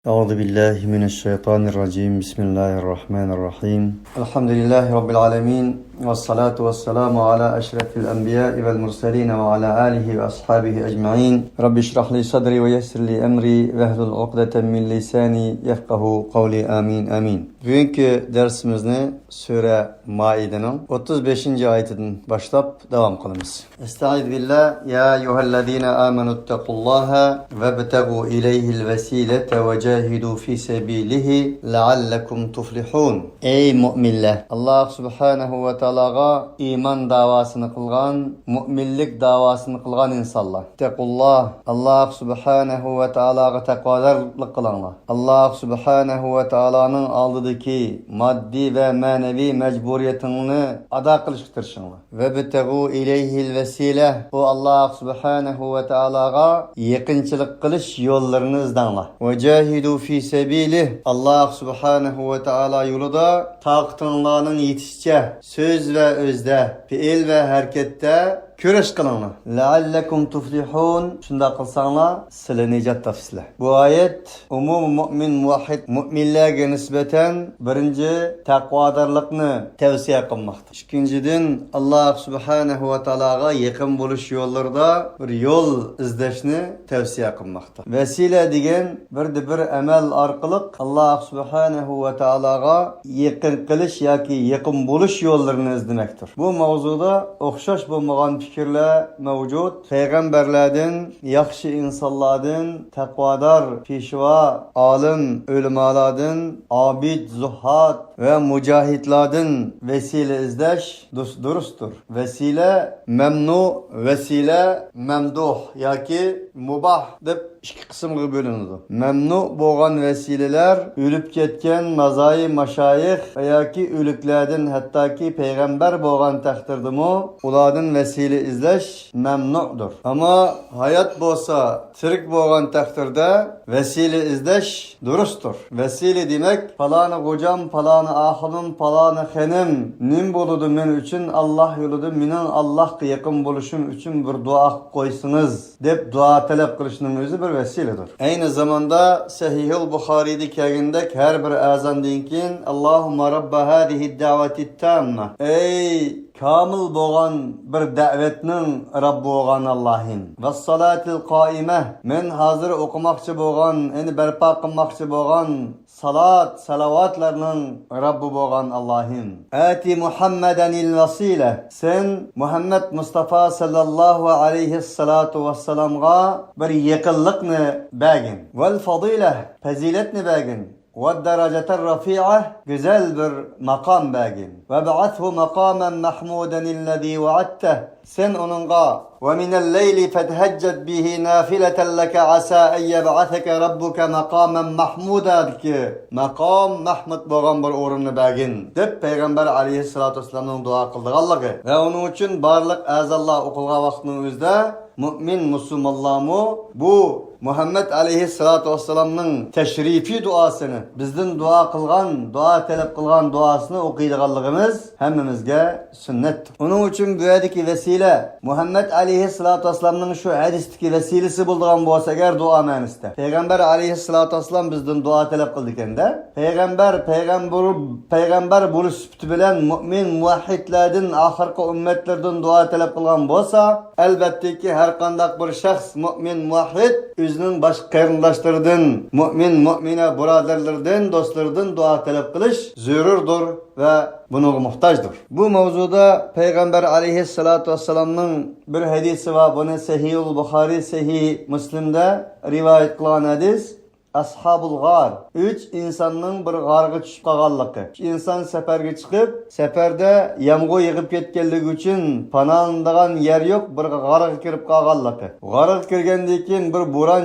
أعوذ بالله من الشيطان الرجيم بسم الله الرحمن الرحيم الحمد لله رب العالمين والصلاة والسلام على أشرف الأنبياء والمرسلين وعلى آله وأصحابه أجمعين رب اشرح لي صدري ويسر لي أمري واhlul uqdeten min lisani yefkahu kavli amin amin. Bugünkü dersimizni Sure Maide'nin 35. ayetinden başlap devam kılımız. Estaizu billah ya eyyühellezine amenuttakullaha vebtegu ileyhil vesilete ve cahidu fi sebilihi leallekum tuflihun. Ey müminler! Allah subhanahu ve ta'alaga iman davasını kılgan, müminlik davasını kılgan insanlar. Tekullah, Allah subhanahu ve ta'alaga takvadarlık kılanlar. Allah subhanahu ve ta'alanın aldıdaki maddi ve manevi mecburiyetini ada kılıştırışınlar. Vebtegu ileyhil vesile, bu Allah subhanahu ve ta'alaga yakınçılık kılış yollarını izdanlar. Ve cahidu fi sebilih, Allah subhanahu ve ta'ala yolunda taqtınlarının yetişçe söz ve özde, fiil ve harekette köreş kılınlar. Leallekum tuflihun. Şunda kılsanlar sile necat tafsile. Bu ayet umum mümin muvahhid müminlerge nispeten birinci takvadarlıkını tavsiye kılmaktır. İkinciden Allah subhanahu ve ta'alaga yakın buluş yollarda bir yol izleşini tavsiye kılmaktır. Vesile degen bir emel arkalık Allah subhanahu ve ta'alaga yakın kılış yaki yakın buluş yollarını izlemektir. Bu mavzuda okşaş bulmagan fikirler mevcut. Peygamberlerden, yaxşı insanlardan, takvadar, pişva, alim, ölümalardan, abid, zuhat ve mücahitlerden vesile izleş durustur. Vesile memnu, vesile memduh yaki mubah deb iki kısımga bölünüdü. Memnu boğan vesileler ölüp ketken mazayı maşayih veya ki ölüklerden hatta ki peygamber boğan takdirdimi uladın vesile izleş memnu'dur. Ama hayat bolsa tirik boğan takdirde vesile izleş durustur. Vesile demek falanı kocam, falanı ahımım, falanı henim nim boludu men üçün Allah yoludu minin Allah'a yakın buluşum üçün bir dua koysunuz dep dua talep kılışının özü bir vesiledir. Aynı zamanda Sahih-ül Bukhari'de kelgindek her bir azan dinkin Allahumma rabba hadihi davati tamme. Ey kamil boğan bir davetinin Rabbi boğan Allah'ın. Ve salatil qaime. Men hazır okumakçı boğan, eni berpa kılmakçı boğan salat, salavatlarının Rabbi boğan Allah'ın. Ati Muhammedenil vasile. Sen Muhammed Mustafa sallallahu aleyhi salatu vesselam'a bir yakınlıkını bəgin. Vel fadile. Faziletini bəgin. وَالدَّرَجَةَ الرَّفِيعَةِ güzel bir makam bəgin. وَبَعَثْهُ مَقَامًا مَحْمُودًا الَّذ۪ي وَعَدْتَهُ sen onunla وَمِنَ اللَّيْلِ فَتَهَجَّدْ بِهِ نَافِلَةً لَكَ عَسَى اَنْ يَبْعَثَكَ رَبُّكَ مَقَامًا مَحْمُودًا ki makam mahmud boğan bir orunu bəgin. Dep Peygamber aleyhissalatu vesselam'ın dua kıldığallığı ve onun için barlık azallah okulga vaxtının özde mümin musulmanlarımı bu Muhammed aleyhissalatu vesselam'ın teşrifi duasını bizden dua kılgan, dua talep kılgan duasını okuyduğallığımız hemmimizge sünnettir. Onun için bu yerdeki vesile Muhammed aleyhissalatu vesselam'ın şu hadisteki vesilesi bulduğun bu olsa eğer dua maniste. Peygamber aleyhissalatu vesselam bizden dua talep kıldıkken de peygamber buluş süptü bilen mümin muvahhidlerden ahirki ümmetlerden dua talep kılgan bolsa elbette ki her kandak bir şahs mümin muvahhid özünün baş qarindaşlardan mümin buraderlerden dostlardan dua talep kılış zürürdür ve buna muhtaçdır. Bu mevzuda Peygamber aleyhissalatu vesselam'ın bir hadisi var. Bunu Sahih-ül Bukhari, Sahih Müslim'de rivayet kılan hadis. Ashabul gar. 3 insanın bir garga düşüp kalganlığı. İnsan seferge çıkıp, seferde yamgı yığıp ketkenligi üçün panağındağın yer yok, bir garga kirip kalganlığı. Garga kirgendeki bir buran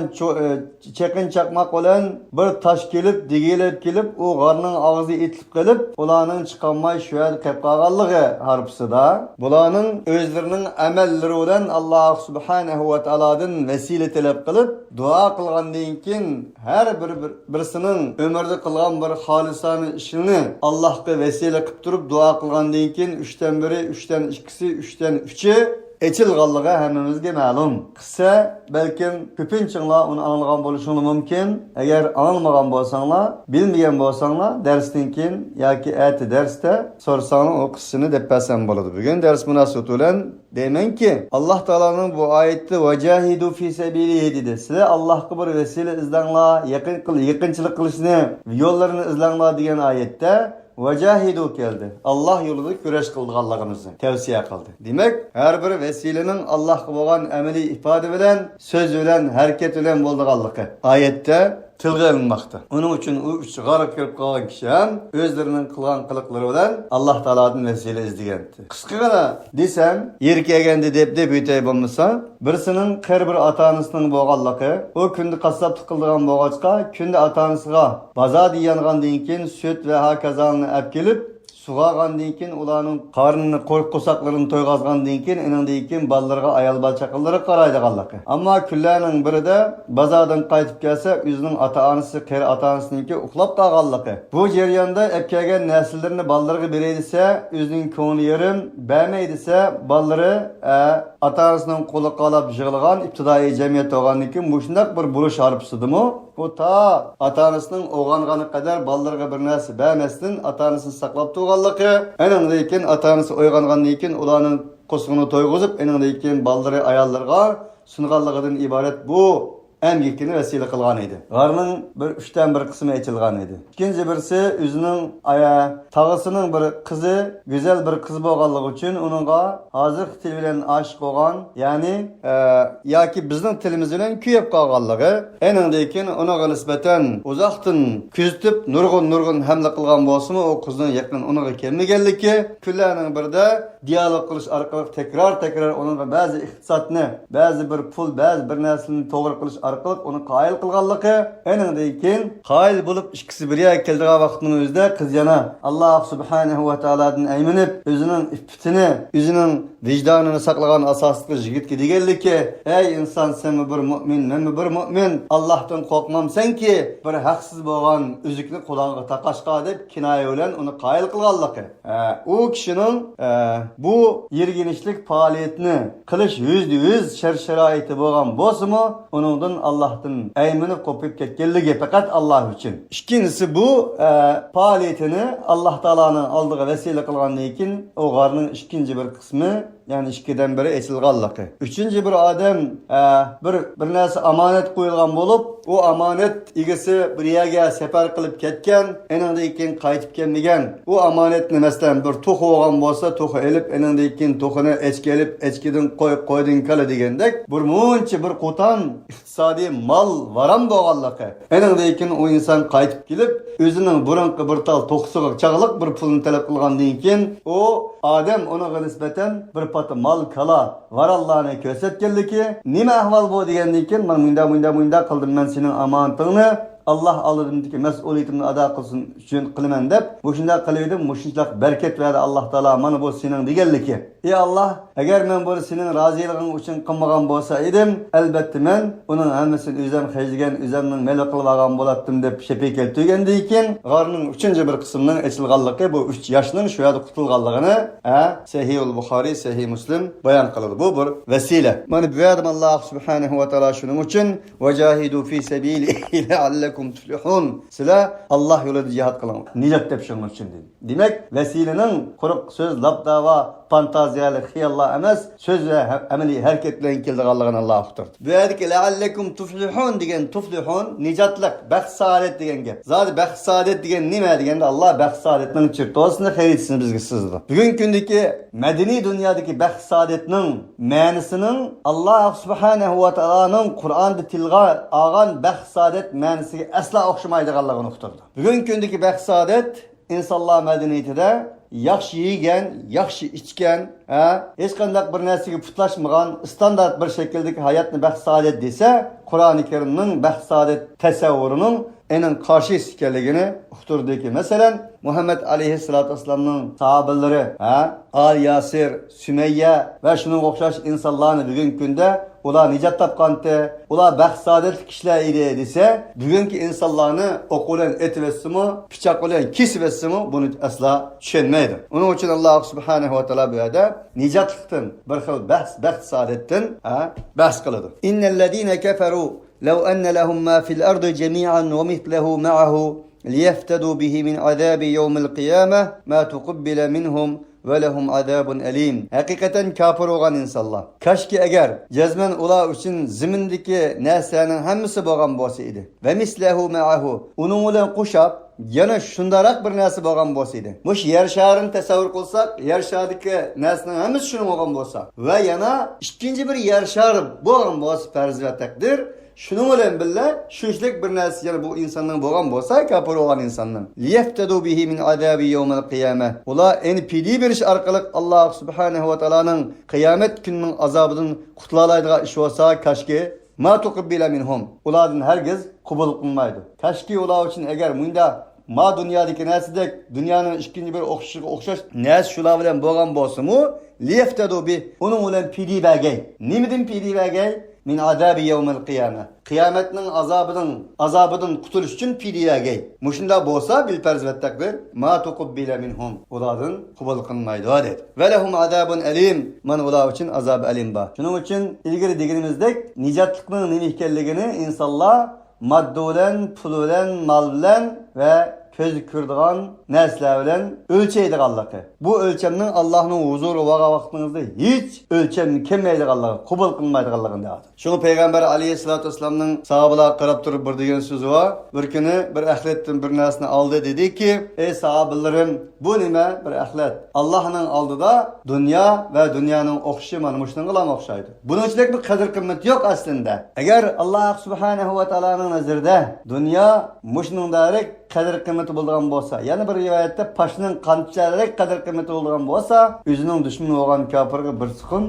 çekin çakmak olan bir taş kelip, digilip kelip, o garının ağzı itilip kelip, ulanın çıkanmay şöyle kep kalganlığı harpısı da. Bulanın özlerinin emelleri olan Allah subhanahu ve ta'aladan vesile talep kılıp, dua kılgan deyinkin her birisinin ömürde kılgan bir halisanı işini Allah'a vesile kıp durup dua kılgan deyinkin 3'ten 1'i, 3'ten 2'si, 3'ten 3'ü eçilganlığı hemmemizge ma'lum. Kısa belki köpünçinla onu anlagan boluşunu mümkün. Eğer anlamagan bolsaňlar, bilmeyen bolsaňlar dersten kin yoki äti derste sorsaňlar o kıssını deppäsen bolady. Bugün ders münasebet bilen demen ki Allah Taala'nın bu ayette "Vacahidu fi sabilihi" dedi. Size Allah'a bir vesile izleňlar, yakınçılık kılışını, yollarını izleňlar diyen ayette "Vacahidu" geldi. Allah yolunda küreş kıldıganlygymyzy tavsiye kıldı. Demek her bir vesilenin Allah'a bolan ameli ifade bilen, söz bilen, hareket bilen boldyganlygy ayette tilga alınmakta. Onun için o üç garip kirip kalan kişi hem özlerinin kılgan kılıkları bilen Allah Taala'dan vesile izlegendi. Kıskıgana desem, yerkegendi dep büyütey bolmasa, birisinin her bir ata-anasının boğallığı, o kündü kasap kıldıgan boğaçka, kündü ata-anasıga baza diýengan dinkin süt ve hakazanını ap kelip, suğagan dinkin ulanın karnını kosaklaryny toygazgan dinkin enin dinkin ballarga ayal bal çakıllary karaydyganlygy. Amma külläniň biride bazadan qaytyp gelse özüniň ata-anasy kere ata-anasynynki uklap kalganlygy. Bu jerýanda epkegen näsillerini ballarga bereydise özüniň köňli ýerim, bämeydise ballary ata-anasynyň qoly qalap jygylgan iptidai jemgyýet bolgandykin muşundak bir buluş arpsydymy? Bu ta ata-anasının oğangany kadar ballarga bir näse bämesden ata-anasyny saklap turganlygy. Enindeyken ata-anasy oýgangandan ulanyň kosugyny toýguzyp, enindeyken ballary ayallarga sunganlygydan ibaret bu emgekini vesile kılgan idi. Garnyň bir üçten bir kısmı eçilgan idi. İkinci birisi özüniň tağısının bir kızı, güzel bir kız bolganlygy üçin onunğa hazır til bilen aşyk bolgan, yani yoki bizning tilimiz bilen küýep kalganlygy, enindeyken onaga nisbeten uzaktan küzütüp nurgun hamle kılgan bolsamy o kızdyň ýakyn onaga kelmegenligi, külläniň birde diyalog kılıç arkaly tekrar onunğa bäzi ihtisatny, bäzi bir pul, bäzi bir näsini togry kılıç arkaly onu qaýıl kılganlygy, enindeyken qaýıl bolup ikisi bir ýerge keldiği wagtyň özünde kız yana Allah subhanahu wa ta'aladan aýmanyp özüniň iffetini, özüniň vicdanyny saklagan asasly jigitke digenligi, ey insan sen bir mümin, men bir mümin, Allah'tan korkmam sen ki bir haksız bolgan üzükni kulagyna takaşka dep kinaýa bilen onu qaýıl kılganlygy. O kişiniň bu ýergenişlik faaliýetini kılıç %100 şer-şeraýaty bolgan bolsamy, onundan Allah'tan aýmanyp kopyp ketgenligi fakat Allah üçün. İkincisi bu faaliýetini Allah Taala'nın aldyğı vesile kılgandan keyin o garnyň ikinci bir kısmı, yani ikiden biri eçilganlygy. Üçüncü bir adam bir näse amanet koyulgan bolup, o amanet igisi bir ýerge sefer kılıp ketken, enindeyken qaytyp gelmegen. O amanetni meselen bir toxu bolgan bolsa, toxu elip enindeyken toxuny eçke elip, eçkeden koydun kala degendek, bir munçy bir qotan iqtisadi mal varan bolganlygy. Enindeyken o insan qaytyp gelip, özüniň burunky bir tal toxusyga çaglyk bir pulny talap kılgandan keyin o adam onaga nisbeten bir patı mal kala var Allah'ını kösetkenliki, nime ahval bu degenden keyin men munda kıldım, men senin amanetyny Allah alydymdyky mesuliyetimni ada kılsın üçin kılman dep, muşunda kılydym, muşunçlak berket berdi Allah Taala mana bu senin digenliki. Ey Allah, eger men bu senin razıylygyň üçin kılmagan bolsa edim, elbetde men onun hemmesini özüm hejdigen, özümniň melek kılıp algan bolatdym dep şepe keltirgenden keyin, garnyň üçüncü bir kısmynyň eçilganlygy bu 3 ýaşnyň şu ýerde tutulganlygyny Sahih Buhari, Sahih Müslim bayan kıldy. Bu bir vesile. Mana bu ýerde Allah subhanahu wa taala şunun üçin "Vacahidu fi sabilihi la'allakum tuflihun." Sila Allah ýolunda cihat kılan. Nijat dep şunun üçin dedi. Demek vesilenin kuruk söz, labdava, fantaziyaly, hiyallar emas, söz ve ameli hareket bilen keldiganlygyny Allah uqturdy. Bu ýerdeki "la'allakum tuflihun" digen tuflihun nijatlyk, baxt saadet digen gep. Zady baxt saadet digen nime degende Allah baxt saadetiniň çyrtosyny haýyrsyn bizge sızdy. Bugün gündeki medeni dünýadaky baxt saadetiniň mänisiniň Allah subhanahu wa ta'alanyň Kur'anda tilga algan baxt saadet mänisiga asla okşamaýdyganlygyny uqturdy. Bugün gündeki baxt saadet insanlar medeniýetinde yaxşı yigen, yaxşı içken, hiç kandak bir näsege putlaşmagan, standart bir şekildeki hayatny baxt saadet dese, Kur'an-ı Kerim'nin baxt saadet tesavvurunun enin karşı istikerligini uqturdy ki, meselen Muhammed aleyhissalatu vesselam'nın sahabeleri, Al Yasir, Sümeyye ve şunun okşaş insanlarını bugün günde ular nicat tapkandı, ular baxt saadet kişiler idi dese, bugünkü insanlarını okulen etivesimi, piçak olan kesivesimi bunu asla düşünmeydi. Onun için Allah subhanahu wa ta'ala bu yerde nijatlıqdan, bir xil baxt saadetdan bahs qiladi. Innellezine keferu law anna lahum ma fil ardi jami'an wa mithluhu ma'ahu liyaftadu bihi min azabi yawmil qiyamah ma tuqabbala minhum ve lehum azabun alim. Hakikaten kafir olan insanlar. Kaşki eğer cezmen ula için zimindeki neslenin hemmisi boğan bolsa idi. Ve mislehu ma'ahu. Onun ulan kuşap yana şundarak bir nesi boğan bolsa idi. Muş yer şarını tasavvur kılsak, yer şardaki neslenin hemmisi şunu boğan bolsa. Ve yana ikinci bir yer şarı boğan bolsa farz ve takdir. Şunun bilen billa şu işlik bir narsa yani bu insanın boğan bolsa kafir olan insanın. Liyeftadu bihi min azabi yevmel kıyameh. Ula NPD bir iş arkalık Allah subhanahu ve ta'ala'nın kıyamet gününün azabından kutlalaydığı iş olsa kaşki ma tuqabbila minhum. Uladın herkes kubul kılmaydı. Kaşki ula için eğer munda ma dünyadaki nesidek dünyanın ikinci bir okşaş nes şula bilen boğan bolsa mu liyeftadu bi onun ulan PD belgey. Nimidin PD belgey? Min azabi yevmel kıyame. Kıyametinin azabından kurtuluş için fidiye gey. Muşunda bolsa bil perz takdir ma tuqabbila minhum. Uladın kubul kılmaydı adet. Ve lehum azabun alim. Man ula için azab alim ba. Şunun için ilgili degenimizdek nicatlıkның nimihkelligini insanlar madde bilen, pul bilen, mal bilen ve köz kırdıgan nesler bilen ölçeydiganlığı. Bu ölçemnin Allah'ın huzuru vaga vaqtınızda hiç ölçem kemmeydiganlığı, kubul kılmaydiganlığını deyadi. Şunu Peygamber aleyhissalatu vesselam'ның sahabalar qarab turib bir degan so'zi var. Bir kuni bir ahlatdan bir narsani aldı dedi ki: "Ey sahabilerim, bu nima bir ahlat? Allah'ның aldida dünya ve dünyanın o'xshi mana mushunga ham o'xshaydi. Bunun ichidagi bir qadr qimmat yo'q aslında. Agar Allah subhanahu va taoloning nazarida dünya mushuningdek qadr qimmati bo'lgan bo'lsa, yana bir rivoyatda pashning qanchalik qadr qimmati bo'lgan bo'lsa, o'zining dushmani bo'lgan kofirga bir suqum,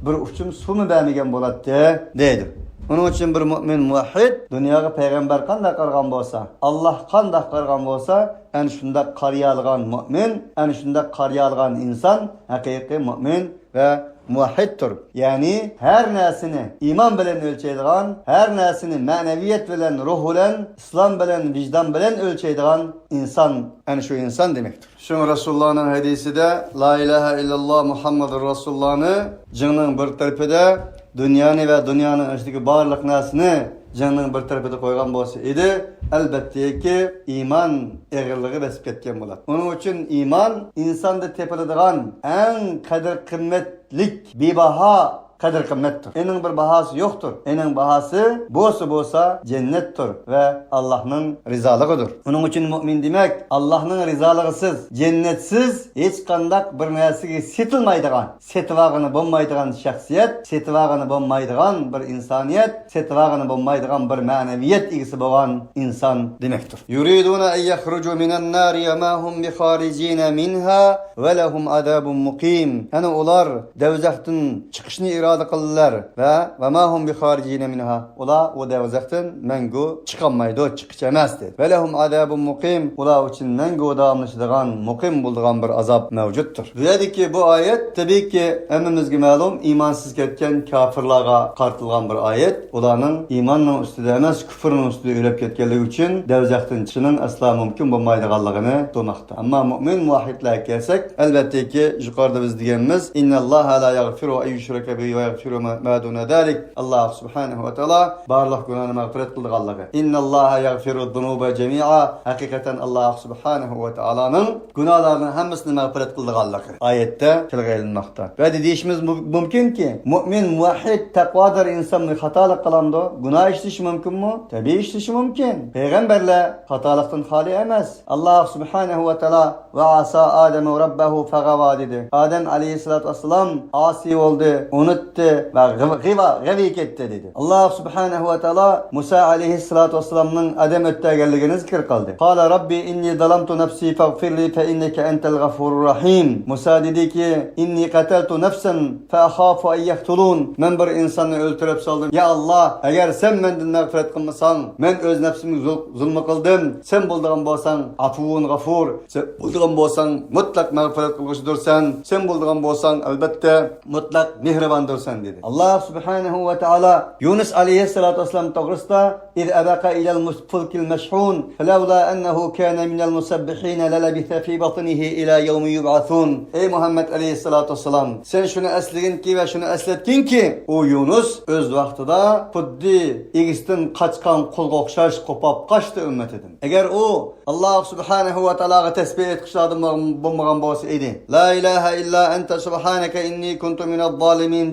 bir uchum suvni bermagan bo'ladi deydi. Onun için bir mümin muvahhid dunyoga payg'ambar qanday qargan bo'lsa, Alloh qanday qargan bo'lsa, ana shunda qarayolgan mümin, ana shunda qarayolgan inson haqiqiy mümin ve muvahhiddir. Yani her nesini iman bilen ölçeydigan, her nesini maneviyet bilen, ruh bilen, İslam bilen, vicdan bilen ölçeydigan insan, yani şu insan demektir. Şu Resulullah'ın hadisi de La ilahe illallah Muhammedur Resulullah'ını cının bir tarafıda dünyanı ve dünyanın içindeki barlık nesini cının bir tarafıda koygan bolsa idi. Elbette ki iman eğirliği besip ketken bolat. Onun için iman insanda tepelediğen en kadir kıymetlik bir baha kadir kıymettir. Enin bir bahası yoktur. Enin bahası bolsa cennettir ve Allah'ın rizalığıdır. Onun için mümin demek Allah'ın rizalığısız, cennetsiz hiç kandak bir nesigi setilmaydigan, setivagını bulmaydigan şahsiyet, setivagını bulmaydigan bir insaniyet, setivagını bulmaydigan bir maneviyet igisi bolan insan demektir. Yuriduna en yahrucu minen nari ma hum bi kharicina minha ve lehum azabun muqim. Yani ular devzaktan çıkışını irade qildilar ve ma hum bi kharicina minha. Ular o devzaktan mengu çıkamaydı, çıkış emas dedi. Ve lehum azabun muqim. Ular için mengu davamlaşıdığan, muqim bulduğan bir azap mevcuttur. Dedi ki bu ayet tabii ki hemimizge malum imansız ketken kafirlarga qartılgan bir ayet. Ularning imanning ustida emas, küfrning ustida ölüp ketkenligi uchun devzaktan çıkışının asla mümkün bo'lmaydiganligini to'moqda. Ammo mu'min muvahhidlarga kelsak, albatta ki yuqorida biz deganimiz innalloha la yaghfiru an yushraka bihi ve yaghfiru ma duna zalik. Allah subhanahu ve taala barliq gunohni mag'firat qildiganligi. Innalloha yaghfiru zunuba jami'a. Hakikaten Allah subhanahu ve taalaning gunohlarini hammasini mag'firat qildiganligi oyatda tilga ve deyishimiz mümkün ki mu'min muvahhid taqvodor inson xatolik qiladi, gunoh ishlashi mumkinmi? Tabii ishlashi mumkin. Peygamberler xatolikdan xoli emas. Allah subhanahu ve taala ve asa Adem rabbahu fagava dedi. Adem aleyhissalatu vesselam asi oldu, unuttu ve gavi ketdi dedi. Allah subhanahu ve taala Musa aleyhissalatu vesselam'ın Adem öttegelligini zikr kıldı. Qala rabbi inni zalamtu nafsi faghfirli fe inneke entel gafurur rahim. Musa dedi ki inni qataltu nafsan fa akhafu en yaktulun. Men bir insanı öldürüp saldım. Ya Allah, eğer sen menden mağfiret kılmasan, men öz nefsimi zulmü kıldım. Sen bulduğun bolsan afuvun gafur. Sen bulduğun bolsan mutlak mağfiret kılgıcıdırsan. Sen bulduğun bolsan elbette mutlak mihribandır. qilsan dedi. Alloh subhanahu va taolo Yunus alayhissalatu vassalam to'g'risida iz abaqa ilal fulkil mashhun falawla annahu kana minal musabbihin lalabitha fi batnihi ila yawmi yub'athun. Ey Muhammad alayhissalatu vassalam, sen shuni asliginki va shuni aslatginki, u Yunus o'z vaqtida xuddi egisdan qochgan qulga o'xshash qopab qochdi ummatidan. Agar u Alloh subhanahu va taologa tasbih etishlardan bo'lmagan bo'lsa edi, la ilaha illa anta subhanaka inni kuntu minaz zalimin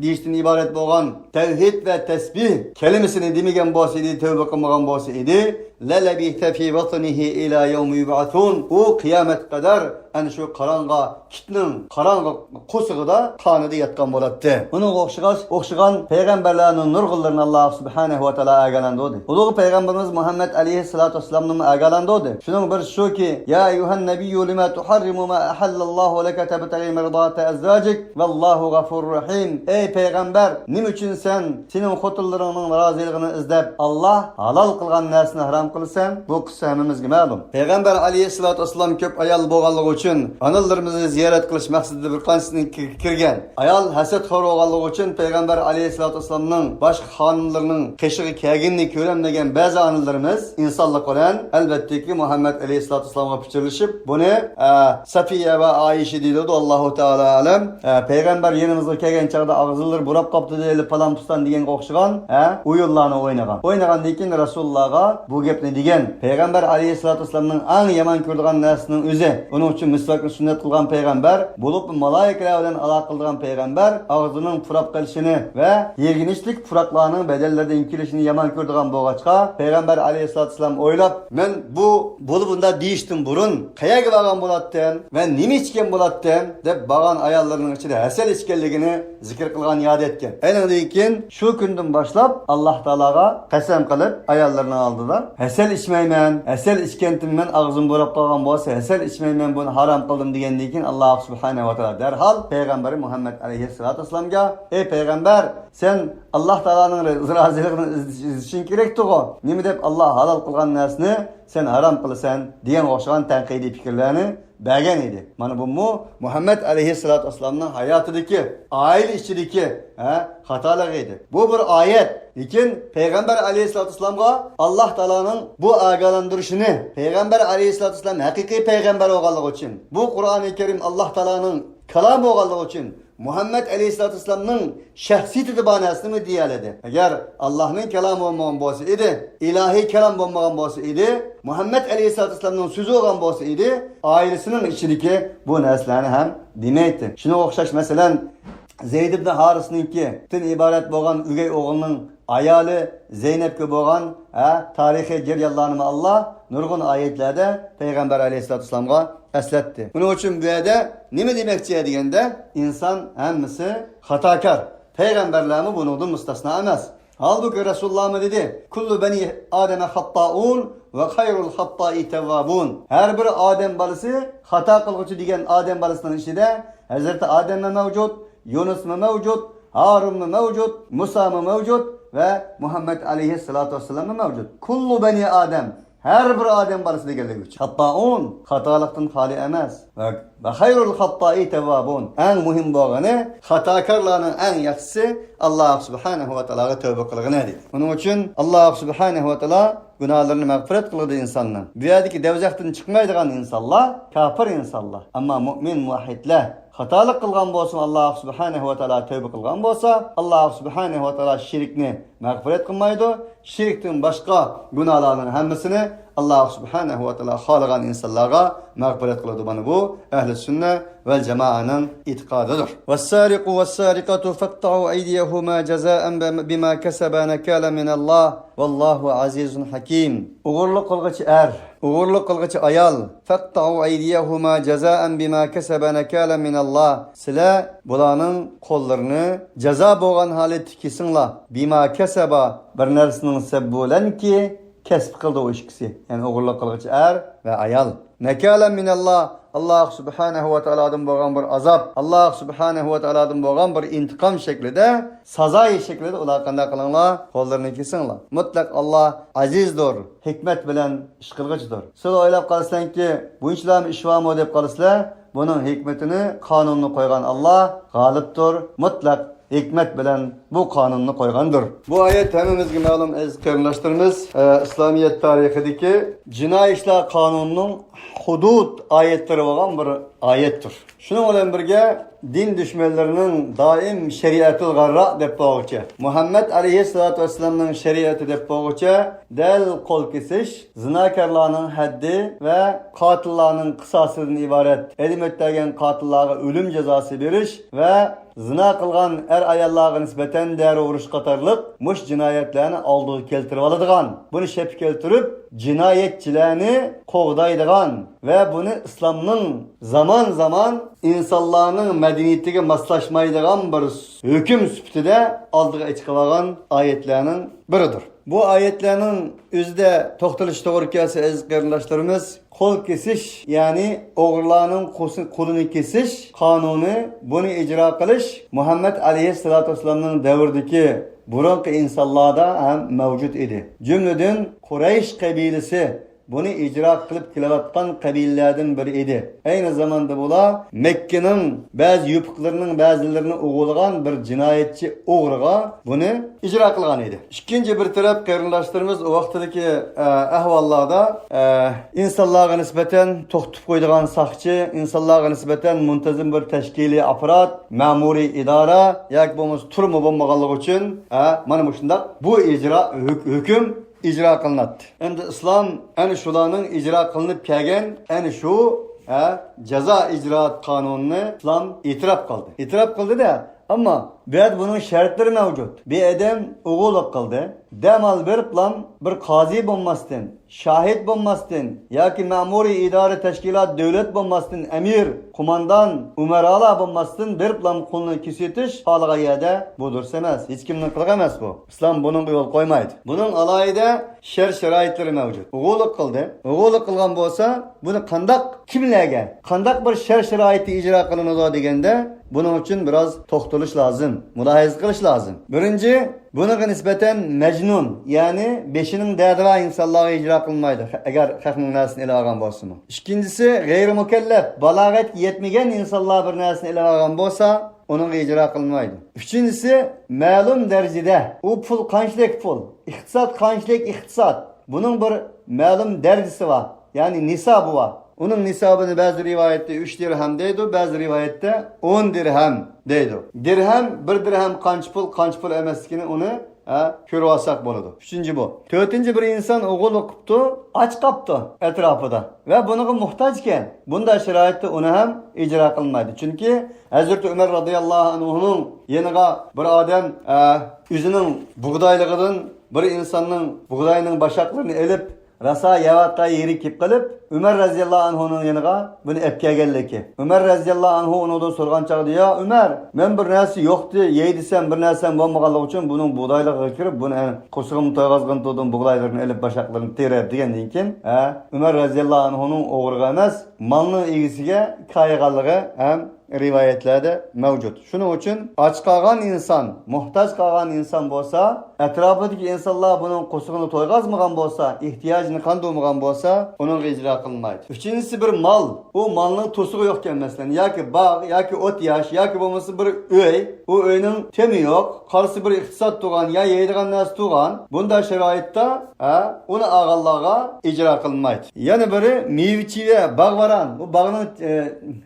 deyishdan iborat bo'lgan tavhid va tasbih kalimasini demagan bo'lsa edi, tavba qilmagan bo'lsa edi, lalabitha fi batnihi ila yawmi yub'athun. U qiyomat qadar ana shu qarong'i kitning qarong'i qo'sig'ida qonida yotgan bo'ladi. Uning o'xshagan payg'ambarlarning nurg'unlarini Alloh subhanahu va taolo agalandi. Ulug' payg'ambarimiz Muhammad alayhissalatu vassalamning agalandi. Shuning bir shuki, ya ayyuhan nabiyyu lima tuharrimu ma ahallallohu laka tabtaghi mardata azwajik vallohu g'afurur rahim. Ey payg'ambar, nima uchun sen sening xotinlaringning roziligini izlab Alloh halol qilgan narsani harom qilsan? Bu qissa hammamizga ma'lum. Payg'ambar alayhissalatu vassalam ko'p ayol bo'lganligi uchun analarimizni ziyorat qilish maqsadida bir qansini kirgan. Ayol hasad xo'rog'anligi uchun payg'ambar alayhissalatu vassalamning boshqa xonimlarining qishig'i kelganini ko'ramagan ba'zi analarimiz insonlik bilan albatta Muhammad alayhissalatu vassalamga pichirlashib, buni Safiya va Oyisha deydi, Allohu taolo alam. Payg'ambar yanimizga kelgan chaqda og'zillar burab qopti deydi, palam pustan deganga o'xshagan, o'yinlarni o'ynagan. O'ynagandan keyin Rasulullohga bu gapni degan. Payg'ambar alayhissalatu vassalamning eng yomon ko'rgan narsining o'zi. Uning uchun misvakni sunnat qilgan payg'ambar, bo'lib malaikalar bilan aloqa qilgan payg'ambar og'zining purab qolishini va yerginishlik puraqlarning badallaridan kelishini yomon ko'rdigan bo'lg'achqa, payg'ambar alayhissalatu vassalam o'ylab, men bu bo'lib unda deyishdim burun qayerga borgan bo'lardim va nima ichgan bo'lardim deb borgan ayollarning ichida asal ichganligini zikr qilgan yod etgan. Aynan keyin shu kundan boshlab Alloh taologa qasam qilib ayollarni oldida asal ichmayman, asal ichgandim men og'zim bo'lib qolgan bo'lsa asal ichmayman, buni harom qildim degandan keyin Alloh subhanahu va taolo darhol payg'ambari Muhammad alayhissalatu vassalamga, ey payg'ambar, sen Alloh taoloning roziligini izlashing kerak-ku. Nima deb Alloh halol qilgan narsani sen harom qilasan degan o'xshagan tanqidiy fikrlarni bergan edi. Mana bu Muhammad alayhissalatu vassalamning hayotidagi, oila ichidagi xatolik edi. Bu bir oyat. Lekin payg'ambar alayhissalatu vassalamga Alloh taoloning bu ogohlantirishini, payg'ambar alayhissalatu vassalam haqiqiy payg'ambar bo'lganligi uchun, bu Qur'oni Karim Alloh taoloning kalomi bo'lganligi uchun Muhammad alayhissalatu vassalamning shaxsiyati banasini deyiladi. Agar Allohning kalomi bo'lmagan bo'lsa edi, ilohiy kalom bo'lmagan bo'lsa edi, Muhammad alayhissalatu vassalamning so'zi bo'lgan bo'lsa edi, oilasining ichidagi bu narsalarni ham demaydi. Shuna o'xshash masalan Zeyd ibn Harisninki tin iborat bo'lgan o'gay o'g'lining ayoli Zeynabga bo'lgan tarixiy jarayonlarni Alloh nurg'un oyatlarda payg'ambar alayhissalatu vassalamga eslatdi. Buning uchun bu yerda nima demoqchi deganda, inson hammasi xatokor. Payg'ambarlarmi buningdan mustasno emas. Halbuki Rasululloh dedi, kullu bani adama xatta'un va khayrul xatta'i tawwabun. Har bir odam bolasi xato qiluvchi degan odam bolasining ichida Hazrat Odam mavjud, Yunus mavjud, Harun mavjud, Musa mavjud ve Muhammed aleyhissalatu vesselam mavjud. Kullu bani Adem. Her bir Adem balası deganligi uchun. Xatta'un xatolikdan xoli emas. Va hayrul xatta'i tawwabun. Eng muhim bo'lgani xatokorlarning eng yaxshisi Alloh subhanahu va taologa tavba qilgani deydi. Buning uchun Alloh subhanahu va taolo gunohlarini mag'firat qiladi insonning. Bu yerdagi davzaxdan chiqmaydigan insonlar kafir insonlar. Ammo mu'min muvahhidlar xatolik qilgan bo'lsa, Alloh subhanahu va taolo tavba qilgan bo'lsa, Alloh subhanahu va taolo shirkni mag'firat qilmaydi. Shirkdan boshqa gunohlarning hammasini Alloh subhanahu va taolo xohlagan insonlarga mag'firat qiladi. Mana bu ahli sunna va jamoaning e'tiqodidir. Was-sariqu was-sariqatu faqta'u aydiyahuma jazaa'an bima kasaba nakala min Alloh vallohu azizun hakim. O'g'irlik qilg'ichi o'g'irlik qilg'ichi ayol faqta'u aydiyahuma jazaa'an bima kasaba nakala min Alloh. Sizlar bularning qo'llarini jazo bo'lgan holatda kesinglar. Bima kasaba bir narsaning sabbolanki kasb qildi o ikkisi. Yani o'g'irlik qilg'ichi ve ayol. Nakala min Alloh. Allah subhanahu wa ta'aladan bo'lgan bir azab, Allah subhanahu wa ta'aladan bo'lgan bir intiqom shaklida, sazoy shaklida ular qanday qilinglar, qo'llarini kesinglar. Mutlaq Allah azizdir, hikmat bilan ish qilg'ichdir. Siz o'ylab qolsanki, bunchalarni ish bormi deb qolasizlar, bunun hikmetini, kanununu koygan Allah galiptir. Mutlak hikmet bilen bu kanununu koygandır. Bu ayet hemimizge ma'lum aziz qarindoshlarimiz, İslamiyet tarixidagi jinoiy ishlar kanununun hudud ayetleri olan bir ayettir. Şunun bilan birge din düşmanlarının daim şeriatul garra deb boğuchi. Muhammed aleyhissalatu vesselam'ның şeriatı deb boğuchi del kol kesish, zinakarlarning haddi ve qatillarning qisosidan ibaret. Edim öttergen qatillarga ölüm cezası berish ve zina qilgan er ayollarga nisbatan deri urush qatorliq mush jinoyatlarni oldiga keltirib oladigan, buni shep keltirib jinoyatchilarni qo'g'daydigan ve bunu İslam'ның zaman zaman insanlarning medeniyetiga moslashmaydigan bir hüküm süptide aldığı chiqib olgan ayetlarning biridir. Bu ayetlerinin üzde to'xtalish to'g'ri kelsa aziz qarindoshlarimiz, kol kesish, yani o'g'irlarning qo'lini kesish kanunu, bunu icra qilish Muhammed aleyhissalatu vesselam'ның davridagi burunqi insonlarda ham mavjud edi. Cümleden Quraysh qabilasi bunu icra kılıp kilavatkan kabilelerden biri idi. Aynı zamanda bula Mekke'nin bazı yupuqlarının bazılarını uğulgan bir cinayetçi uğruğa bunu icra kılgan idi. İkinci bir taraf qarindoshlarimiz o vaqtdagi ahvallarda insanlarga nisbeten to'xtib qo'ydigan saqchi, insanlarga nisbeten muntazam bir tashkiliy aparat, ma'muriy idora yoki bo'lmasa turmi bo'lmaganligi uchun mana bu shunday bu icra hüküm icra kılınadı. Endi İslam en şularning icra kılınıp kelgen en şu ceza icraat kanununu İslam itiraf kıldı. İtiraf kıldı da ama bunun şartları mevcut. Bir adam oğulluk kıldı. Demal bir plan bir kazi bulmasın, şahit bulmasın, ya ki memuri idare teşkilat devlet bulmasın, emir, kumandan, umarala bulmasın, bir plan kulunu kesitiş halığa yerde budur semez. Hiç kimden kılgamaz bu. İslam bunun yol koymaydı. Bunun alayda şeraitleri mevcut. Oğulluk kıldı. Oğulluk kılgan bolsa bunu kandak kimlerge? Kandak bir şeraiti icra kılınıza degende bunun için biraz toxtuluş lazım. Mülahiz kılış lazım. Birinci, buna nispeten mecnun, yani beşinin derdeva insanlara icra kılmaydı. Eğer hakmın nesini ele algan bolsa mı? İkincisi, gayri mükellef, balagat yetmegen insanlar bir nesini ele algan bolsa onun icra kılmaydı. Üçüncüsü, ma'lum derecede o pul kançlik pul, iktisat kançlik iktisat. Bunun bir ma'lum derecesi var. Yani nisabı var. Onun nisabını bazı rivayette 3 dirhem deydi, bazı rivayette 10 dirhem deydi. Dirhem, bir dirhem kanç pul emeskini onu körü alsak boludu. Üçüncü bu. Dördüncü bir insan oğul okuptu, aç kaptı etrafıda. Ve buna muhtaçken, bunda şeraitte onu hem icra kılmaydı. Çünkü Hazreti Ömer radıyallahu anh'unun yanına bir adam üzünün buğdaylığının bir insanın buğdayının başaklarını elip rasa yavatta yeri kip kılıp Ömer raziyallahu anhu'nun yanına bunu epkegeldi ki. Ömer raziyallahu anhu onu sorgan çağdı, ya Ömer, men bir nersi yoktu, yeydisem bir nersem bolmaganlığı için bunun buğdaylığı kirip bunu kusuğum toygazgın tudum buğdaylarını elip başaklarını terep degenden keyin Ömer raziyallahu anhu'nun oğurga emas, malının ilgisiga kayıgalığı hem rivayetlerde mevcut. Şunun için aç kalgan insan, muhtaç kalgan insan bolsa, etrafındaki insanlar bunun kusuğunu toygazmagan bolsa, ihtiyacını kandırmagan bolsa, onun icra kılmaydı. Üçüncüsü bir mal. O malının tosuğu yokken mesela, ya ki bağ, ya ki ot yaş, ya ki bulması bir öy, o öyünün temi yok, karısı bir iktisat tuğan, ya yeydiğen nas tuğan, bunda şeraitte onu ağallağa icra kılmaydı. Yani böyle meyveçiye bağ varan, o bağının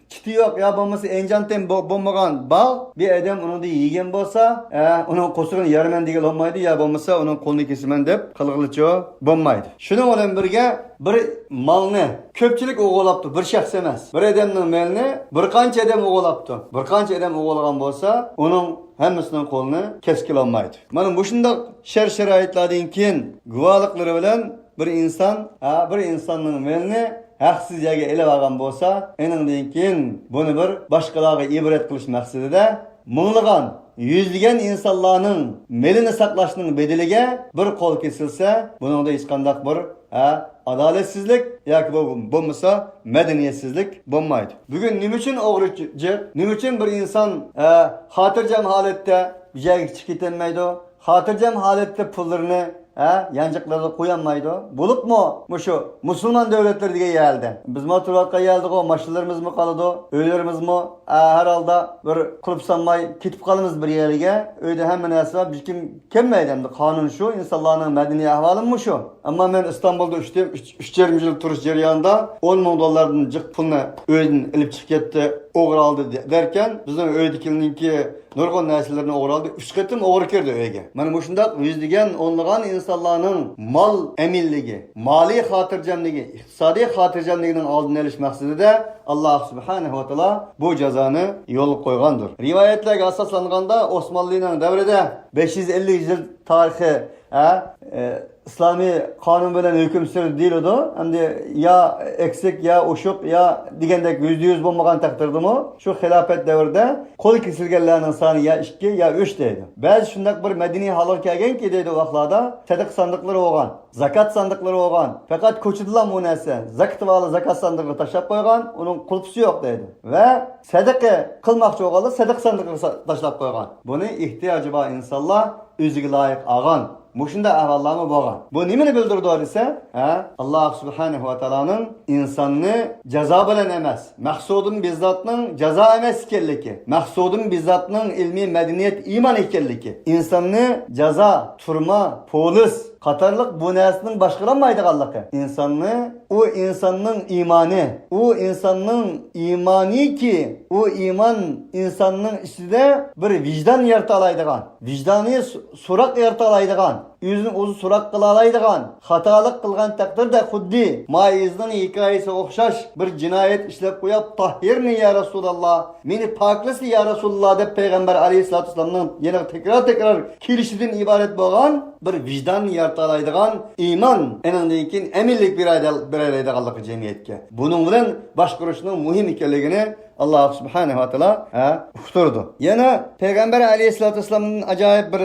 çiti yok, ya bulması encanten bombagan bağ, bir adam onu da yiyen bolsa, onun kusuğunu yarımen değil olmaydı, ya bulmasa onun kolunu kesimen deyip kılgılıçı bombaydı. Şunun olan birge bir malını köpçülük oğulaptı, bir şahs emas. Bir adamның malını bir qancha adam oğulaptı. Bir qancha adam oğulagan bolsa, onun hemmisinin kolunu keskil olmaydı. Mana bu şundaq şeraitlardan keyin guvalıqları bilen bir insan, bir insanның malını haksız yerge ele algan bolsa, eningden keyin bunu bir başkalarga ibret qilish maqsadida mыңlagan, yüzlügen insanların melini saklashning bedeliga bir kol kesilse, bunun da hiç kandak bir adaletsizlik yoki bo'lmasa medeniyetsizlik bo'lmaydi. Bugün nima uchun o'g'richi, nima uchun bir inson xotirjam holatda bir joyga chiqib ketolmaydi, xotirjam holatda pullarini yancıklarda koyanmaydı. Bulup mu şu Müslüman devletleri diye geldi. Biz motorlatqa geldik o maşinlarımız mı kalıdı? Öylerimiz mi? Herhalde bir kılıp sanmay kitip kalımız bir yerige. Öyle hemen esas bir kim meydemdi? Kanun şu, insanların medeni ahvalım mı şu? Ama ben İstanbul'da 3 yıl turist jarayonida 10 ming dollardan jiq pulni o'zidan ilib chiqib ketdi, o'g'ri oldi derken bizning uydagilarniki nurg'un narsalarni o'g'ri oldi. 3 qatim o'g'ri kirdi uyga. Mana bu shunday yüzlеген o'nlagan insonlarning mal emilligi, moliy xotirjamligi, iqtisodiy xotirjamligining oldini olish maqsadida Allah subhanahu wa ta'ala bu jazoni yo'l qo'ygandir. Rivoyatlarga asoslanganda Osmonlining davrida 550 yil tarixi İslami kanun bilen hüküm sürü değil o da. Hem de ya eksik ya uşuk ya degendek %100 bulmagan takdirde mi? Şu hilafet devirde kol kesilgenlerinin sanı ya 2 ya 3 deydi. Bazı şundak bir medeni halar kelgen ki deydi o vaxtlarda sadık sandıkları olgan, zakat sandıkları olgan. Fakat koçudulan bu nesi? Zakat bağlı zakat sandıkları taşlap koygan, onun kulpusu yok deydi. Ve sadaka kılmakçı oğalı sadık sandıkları taşlap koygan. Bunu ihtiyacı var insanlar özüge layık ağan. Muşunda ahvallarımı boğan. Bu nimeni bildirdi ise? Allah subhanahu wa ta'ala'nın insanını ceza bilen emez. Maksudun bizzatının ceza emez ikenliki. Maksudun bizzatının ilmi medeniyet iman ikenliki. İnsanını ceza, turma, polis, Katarlık bu nesinin başkılanmaydıqanlıqı. İnsanını, o insanın imanı, o insanın imani ki, o iman insanın içinde bir vicdan yartalaydıgan, vicdani surak yartalaydıgan, yüzün ozu surak kılalaydıgan, hatalık kılgan takdirde xuddi maizinin hikayesi okşaş bir cinayet işlep koyup tahhirni ya Resulallah, meni paklisi ya Resulallah dep Peygamber aleyhissalatu vesselam'ın yine tekrar kirişidin ibaret boğan bir vicdan yartalaydıgan iman enandikin eminlik bir aylaydıganlıqı cemiyetke. Bunun bilen başkuruşunun muhim ikenligini Allah subhanahu wa ta'ala uqturdu. Yana Peygamber aleyhissalatu vesselam'ın acayip bir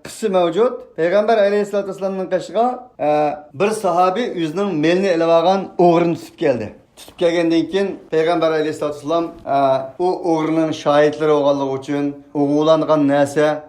kısı mevcut. Peygamber aleyhissalatu vesselam'ın kaşığa bir sahabi yüzünün melini ele bağan oğrunu tutup geldi. Tutup kelgenden keyin Peygamber aleyhissalatu vesselam o oğrunun şahitleri olganlığı için uğulangan narsa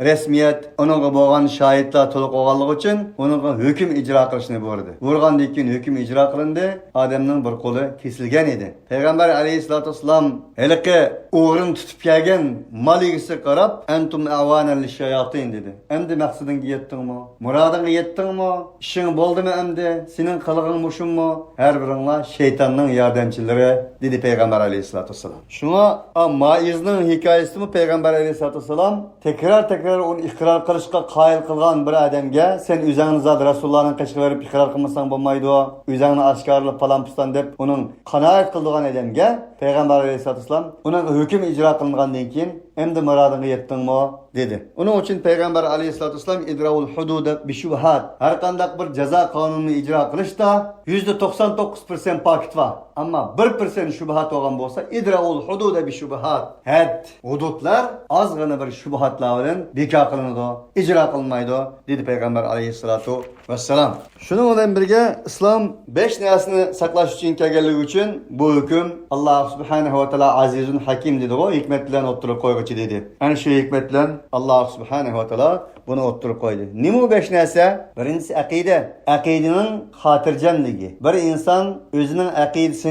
resmiyet onunga bo'lgan şahitler to'liq olganlığı için onunga hüküm icra qilishni buyurdi. Vurgandan keyin hüküm icra qilindi. Adamning bir qo'li kesilgan edi. Peygamber aleyhissalatu vesselam haligi o'g'rini tutib kelgan maligisi qarab antum avanan lishayatin dedi. Endi maqsadingga yetdingmi? Muradingga yetdingmi? Ishing bo'ldimi endi? Sening qilig'ing mushunmi? Har biringlar shaytonning yordamchilari dedi Peygamber aleyhissalatu vesselam. Şuna Maizning hikoyasimi Peygamber aleyhissalatu vesselam tekrar onu ikrar qilishga qoyil qilgan bir odamga sen o'zingni zot Rasulullahning qishga berib ikrar qilmasang bo'lmaydi, o'zingni oshkorlab falan pistan deb uning qanoat qildigan odamga Peygamber aleyhissalatu vesselam uning hukm ijro qilingandan keyin endi murodingga yetdingmi dedi. Onun için Peygamber aleyhissalatu vesselam idraul hudud bi shubhat. Har qanday bir jazo qonunini ijro qilishda %99% pakit var. Ama 1% shubhat olgan bo'lsa idraul hudud bi shubhat. Had hududlar azgina bir shubhatlar bilan bekor qilinadi, ijro qilinmaydi dedi Peygamber aleyhissalatu vesselam. Şunun bilan birga islom 5 narsani saqlash uchun kelganligi uchun bu hukm Allah subhanahu wa ta'ala azizun hakim dedi o hikmet bilan o'ttirib qo'yguchi dedi. Ana shu hikmet bilan Allah subhanahu wa ta'ala bunu o'ttirib qo'ydi. Nima bu 5 narsa? Birinchisi aqida. Aqidaning xotirjamligi. Bir inson o'zining aqidasi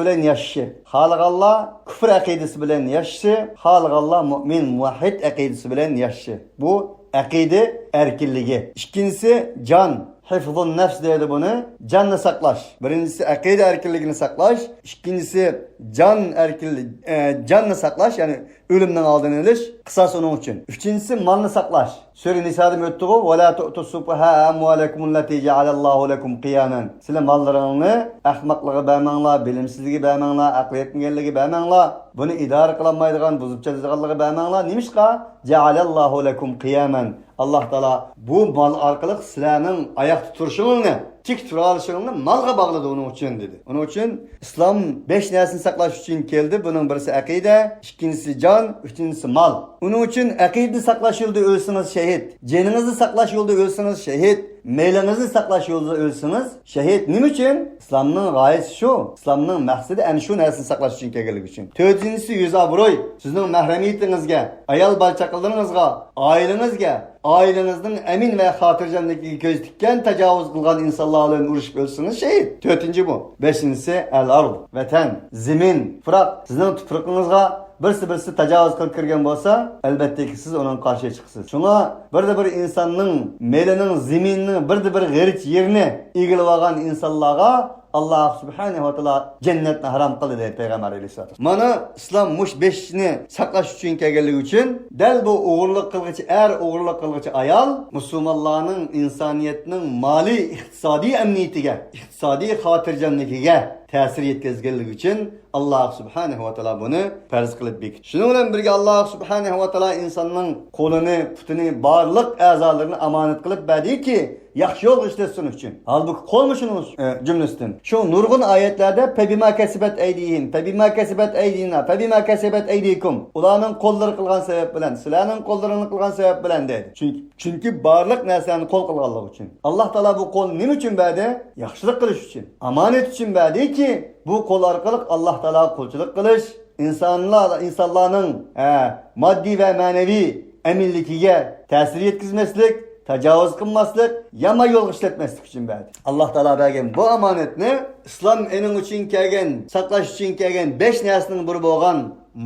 bilan yashashi. Xalq Allah kufr aqidasi bilan yashashi, xalq Allah mu'min muvahhid aqidasi bilan yashashi. Bu aqida erkinligi. İkincisi can. Hifzun nefs deydi bunu. Canını saklaş. Birincisi akide erkinliğini saklaş. İkincisi canını saklaş. Yani ölümden aldığını eliş. Kısas onun için. Üçüncüsü malını saklaş. Sure Nisa'da öttüğü وَلَا تُؤْتُوا السُّفَهَاءَ أَمْوَالَكُمُ الَّتِي جَعَلَ اللّٰهُ لَكُمْ قِيَامًا Sizin mallarını ahmaklığı beğenmenler, bilimsizliği beğenmenler, aklı yetmeyenliği beğenmenler, bunu idare kılamaydıgan, bozup çözücüğallığı beğenmenler. Nimişka? جَعَلَ اللّٰهُ لَكُمْ قِيَامًا Allah Teala bu mal arkalık silahının ayak tuturuşunu tik tura alışını malga bağladı onun için dedi. Onun için İslam 5 nersini saklaş için geldi. Bunun birisi akide, ikincisi can, üçüncüsü mal. Onun için akide saklaşıldı ölsünüz şehit. Canınızı saklaşıldı ölsünüz şehit. Meylinizi saklaşıldı ölsünüz şehit. Nim için? İslam'ın gayesi şu. İslam'ın maksidi en şu nersini saklaş için gelgelik için. Dördüncüsü yüz abroy. Sizin mahremiyetinizge, ayal balçaklarınızga, ailenizge, ailenizning emin ve xotirjamligiga ko'z tikkan tajovuz qilgan insonlar bilan urushib o'lsangiz shahid. 4-chi bu. 5-si al-ard, vatan, zimin, tuproq. Sizning tuprog'ingizga birisi tajovuz qilib kirgan bo'lsa, albatta siz uning qarshiga chiqsiz. Shunga bir insonning melining ziminning bir g'irich yerini egilib olgan insonlarga Allah subhanahu wa ta'ala cennetni haram qildi deydi Peygamber aleyhissalatu. Mana İslam mush 5ni saqlash uchun kelganligi uchun dal bu o'g'irlik qilg'ichi o'g'irlik qilg'ichi ayol musulmonlarning insoniyatning mali iqtisodiy amniyatiga, iqtisodiy xotirjamligiga ta'sir yetkazganligi uchun Allah subhanahu wa ta'ala buni farz qilib bekitdi. Shuning bilan birga Allah subhanahu wa ta'ala insonning qo'lini, putini, barliq a'zolarini amonat qilib berdiki, yaxshi yo'l ishlatsin uchun. Halbuki qo'lmushunuz jumlasidan. Shu nurg'un oyatlarda fabima kasibat aydihim, fabima kasibat aydina, fabima kasibat aydikum. Ularning qo'llari qilgan sabab bilan, sizlarning qo'llaringiz qilgan sabab bilan dedi. Chunki barliq narsalarni qo'l qilganligi uchun. Alloh taolo bu qo'l nima uchun berdi? Yaxshilik qilish uchun. Amonat uchun berdiki, bu qo'l orqali Alloh taolo qulchilik qilish, insonlarning moddiy va ma'naviy eminligiga ta'sir yetkazmaslik, tajovuz qilmaslik, yomon yo'l ishlatmaslik uchun berdi. Alloh taolo bergan bu omonatni islom ening uchun kelgan, saqlash uchun kelgan 5 narsaning biri bo'lgan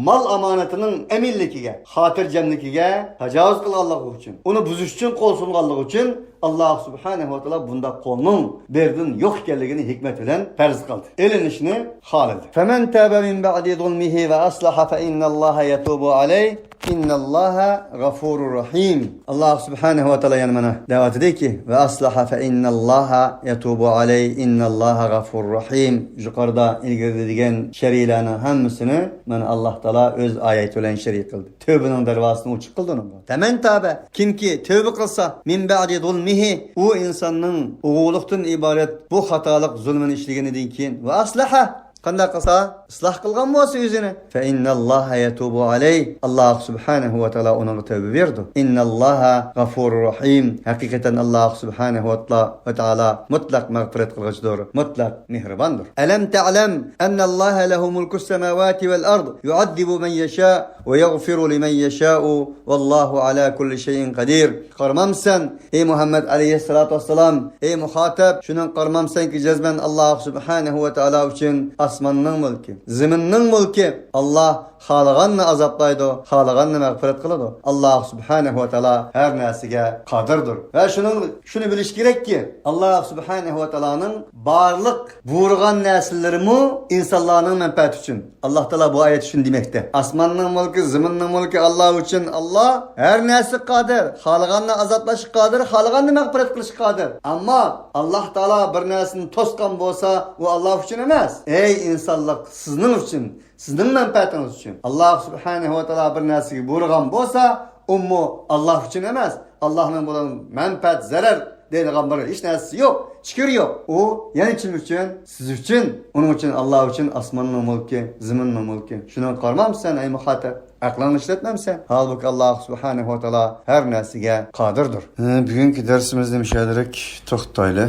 mal amonatining eminligiga, xotirjamligiga tajovuz qilganligi uchun, uni buzish uchun qo'l sunganligi uchun Allah subhanahu wa ta'ala bunda qo'lning berdan yo'q ekanligini hikmat bilan farz qildi. Elinishni xolidi. Faman taba min ba'di zulmihi va aslaha fa innalloha yatubu alayhi. İnnallaha gafurur rahim. Allah subhanahu wa ta'ala yana mana davet ediyor ki ve aslaha fe innallaha yatubu aleyh innallaha gafurur rahim. Yukarıda ilgilediğin şerilerin hamısını mana Allah Teala öz ayeti bilen şer'i kıldı. Tövbenin dervasını uçuk kıldı onu. Temen tabe kim ki tövbe kılsa min ba'di zulmihi o insanın oğuluktan ibaret bu hatalık zulmün işliğini dinkin ve aslaha qanday qilsa isloh qilgan bo'lsa o'zini fa innalloha yatubu alayh. Alloh subhanahu va taolo unga tavba berdi. Innalloha g'afurur rahim. Haqiqatan Alloh subhanahu va taolo mutlaq mag'firat qilg'ichdir, mutlaq mehribondir. Alam ta'lam anna Alloha lahu mulkus samawati val ard yu'adhibu man yasha va yaghfiru liman yasha'u wallahu ala kulli shay'in qadir. Qarmamsan ey Muhammad alayhissalatu vassalam, ey muhatib, shuni qarmamsanki jazman Alloh subhanahu va taolo uchun asmanning mulki, ziminning mulki. Allah xalaqanni azoblaydi, xalaqanni mag'firat qiladi. Alloh subhanahu va taolo har narsaga qodirdir. Va shuni bilish kerakki, Alloh subhanahu va taoloning barliq buyurgan narsalarimi insonlarning manfaati uchun. Alloh taolo bu oyat shuni demoqda. Asmanning mulki, ziminning mulki Alloh uchun. Alloh har narsa qodir, xalaqanni azoblash qodir, xalaqanni mag'firat qilish qodir. Ammo Alloh taolo bir narsani to'sgan bo'lsa, u Alloh uchun emas. Ey insonlar, sizning uchun, sizning manfaatingiz uchun. Alloh subhanahu va taolo bir narsaga buyurgan bo'lsa, ummu Alloh uchun emas. Allohning bilan manfaat, zarar deydigan bir hech narsasi yo'q, chikir yo'q. U yana kim uchun? Siz uchun, uning uchun, Alloh uchun asmonning mulki, ziminning mulki. Shuni qarmamsan ey muhatib? Aqlını işletmemsen, halbuki Allah subhanahu wa ta'ala her narsaga qodirdir. Bugungi darsimizda müşahiderek to'xtayli.